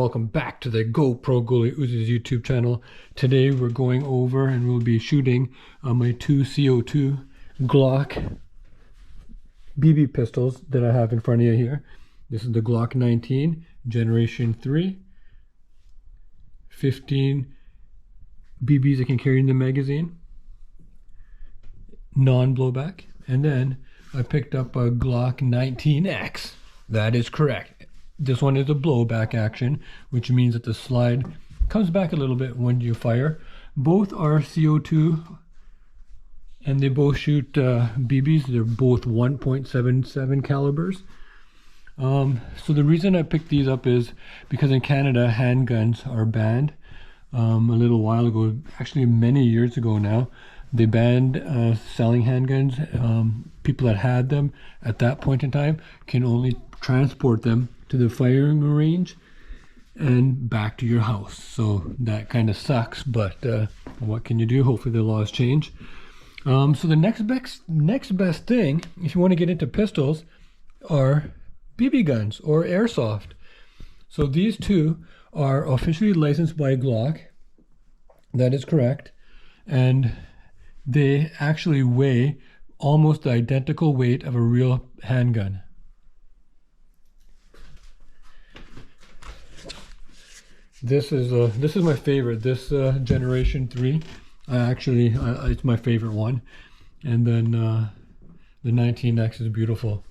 welcome back to the GoPro Goalie Oozes YouTube channel. Today we're going over and we'll be shooting my two CO2 Glock BB pistols that I have in front of you here. This is the Glock 19 Generation 3. 15 BBs I can carry in the magazine. Non-blowback. And then I picked up a Glock 19X. That is correct. This one is a blowback action, which means that the slide comes back a little bit when you fire. Both are CO2 and they both shoot BBs. They're both 1.77 calibers. So the reason I picked these up is because in Canada handguns are banned. A little while ago, actually many years ago now, they banned selling handguns. People that had them at that point in time can only transport them to the firing range and back to your house. So that kind of sucks, but what can you do? Hopefully the laws change. So the next best thing, if you want to get into pistols, are BB guns or airsoft. So these two are officially licensed by Glock. That is correct. And they actually weigh almost the identical weight of a real handgun. This is my favorite. This Generation 3. It's my favorite one. And then the 19X is beautiful.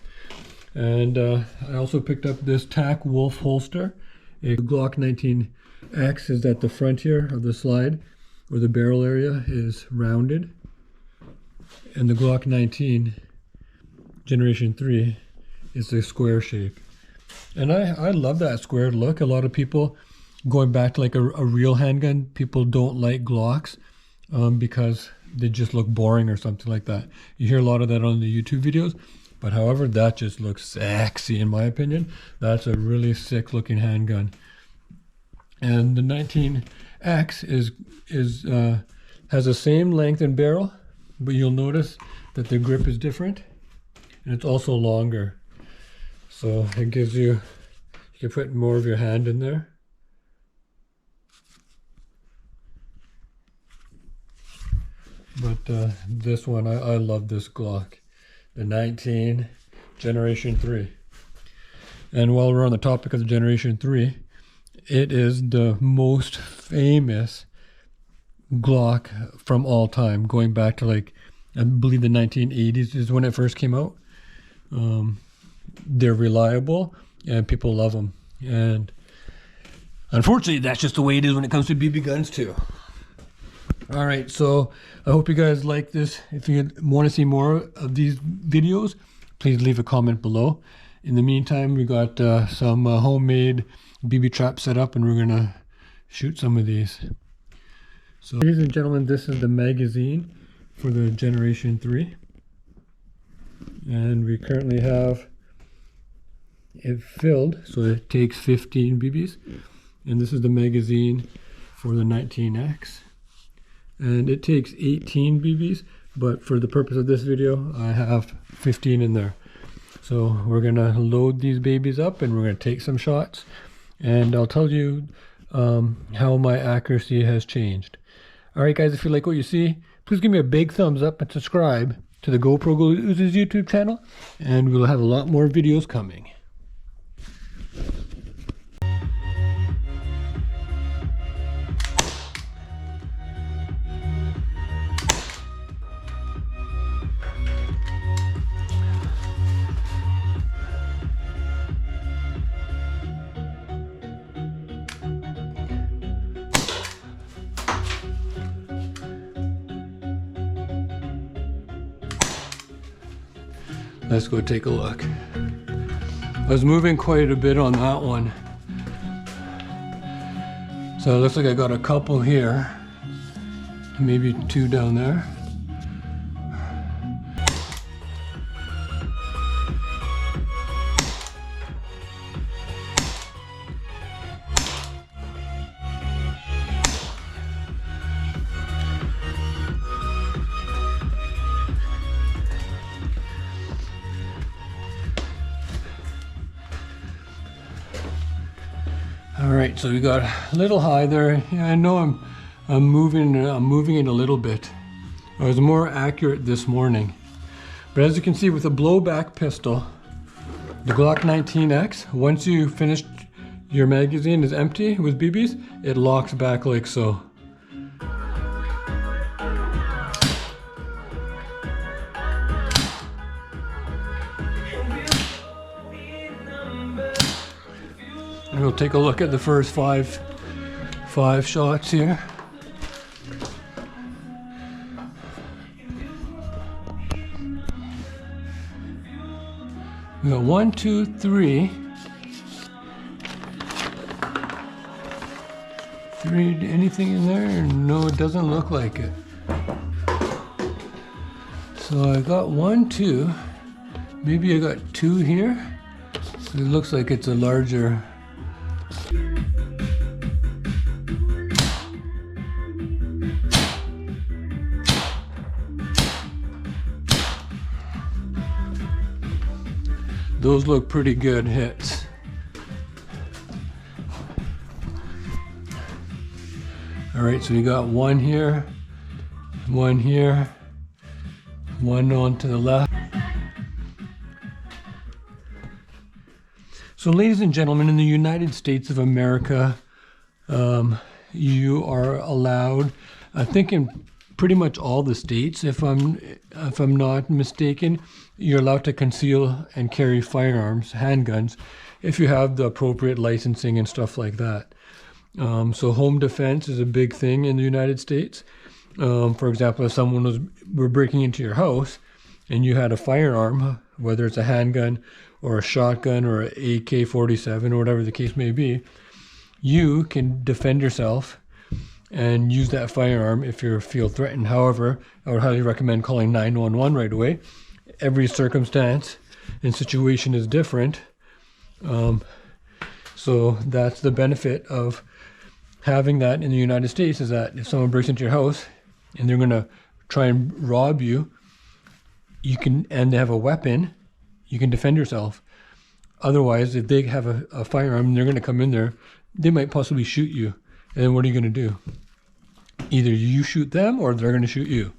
And I also picked up this TAC Wolf holster. A Glock 19X is at the front here of the slide, where the barrel area is rounded. And the Glock 19 Generation 3 is a square shape. And I love that squared look. A lot of people, going back to like a real handgun, people don't like Glocks because they just look boring or something like that. You hear a lot of that on the YouTube videos, but however, that just looks sexy in my opinion. That's a really sick looking handgun. And the 19X has the same length and barrel, but you'll notice that the grip is different and it's also longer. So it gives you can put more of your hand in there. But this one, I love this Glock, the 19 Generation 3. And while we're on the topic of the Generation 3, it is the most famous Glock from all time, going back to like, I believe the 1980s is when it first came out. They're reliable and people love them. And unfortunately, that's just the way it is when it comes to BB guns too. All right, so I hope you guys like this. If you want to see more of these videos, please leave a comment below. In the meantime, we got some homemade BB traps set up and we're gonna shoot some of these. So ladies and gentlemen, this is the magazine for the Generation 3. And we currently have it filled, so it takes 15 BBs. And this is the magazine for the 19X. And it takes 18 BBs, but for the purpose of this video, I have 15 in there. So we're gonna load these babies up and we're gonna take some shots. And I'll tell you how my accuracy has changed. All right, guys, if you like what you see, please give me a big thumbs up and subscribe to the GoPro Goalie Oozes YouTube channel, and we'll have a lot more videos coming. Let's go take a look. I was moving quite a bit on that one. So it looks like I got a couple here, maybe two down there. All right, so we got a little high there. Yeah, I know I'm moving it a little bit. I was more accurate this morning. But as you can see with a blowback pistol, the Glock 19X, once you finish your magazine is empty with BBs, it locks back like so. And we'll take a look at the first five shots here. We got 1, 2, 3. 3, anything in there? No, it doesn't look like it. So I got 1, 2. Maybe I got 2 here. It looks like it's a larger. Those look pretty good hits. All right, so we got 1 here, 1 here, 1 on to the left. So ladies and gentlemen, in the United States of America, you are allowed, I think in pretty much all the states, if I'm not mistaken, you're allowed to conceal and carry firearms, handguns, if you have the appropriate licensing and stuff like that. So home defense is a big thing in the United States. For example, if someone were breaking into your house and you had a firearm, whether it's a handgun or a shotgun or an AK-47 or whatever the case may be, you can defend yourself and use that firearm if you feel threatened. However, I would highly recommend calling 911 right away. Every circumstance and situation is different. So that's the benefit of having that in the United States, is that if someone breaks into your house and they're going to try and rob you, and they have a weapon, you can defend yourself. Otherwise, if they have a firearm and they're going to come in there, they might possibly shoot you. And then what are you going to do? Either you shoot them or they're going to shoot you.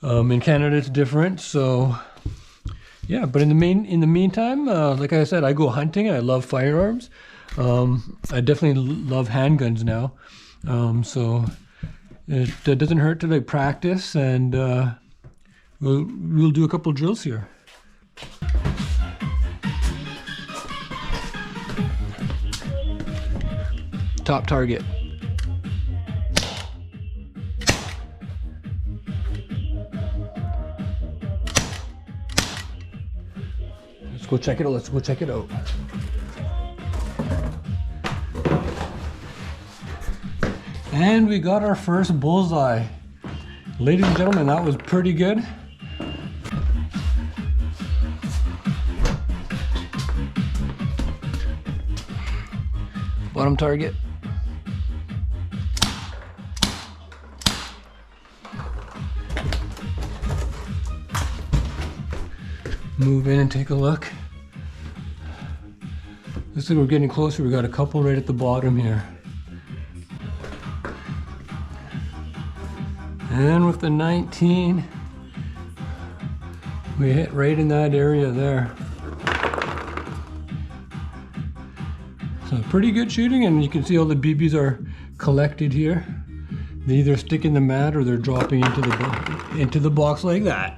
In Canada, it's different. So, yeah. But in the meantime, like I said, I go hunting. I love firearms. I definitely love handguns now. So it doesn't hurt to like practice, and we'll do a couple drills here. Top target. Let's go check it out. And we got our first bullseye. Ladies and gentlemen, that was pretty good. Bottom target. Move in and take a look. Looks like we're getting closer. We got a couple right at the bottom here. And with the 19, we hit right in that area there. So pretty good shooting, and you can see all the BBs are collected here. They either stick in the mat or they're dropping into the box like that.